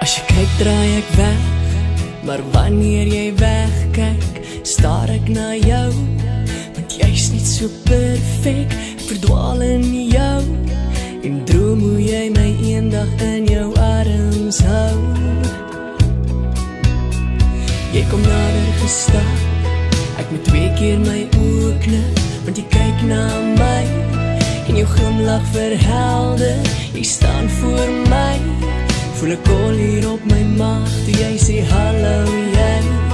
As jy kyk, draai ek weg, maar wanneer jy wegkyk, staar ek na jou, want jy's net so perfek, ek verdwaal in jou, en droom hoe jy my eendag in jou arms hou. Jy kom nader gestap, ek moet 2 keer my oë knip, want jy kyk na my, en jou glimlach verhelder, jy staan voor my, voel ek kol hier op my maag, toe jy sê hallo jy.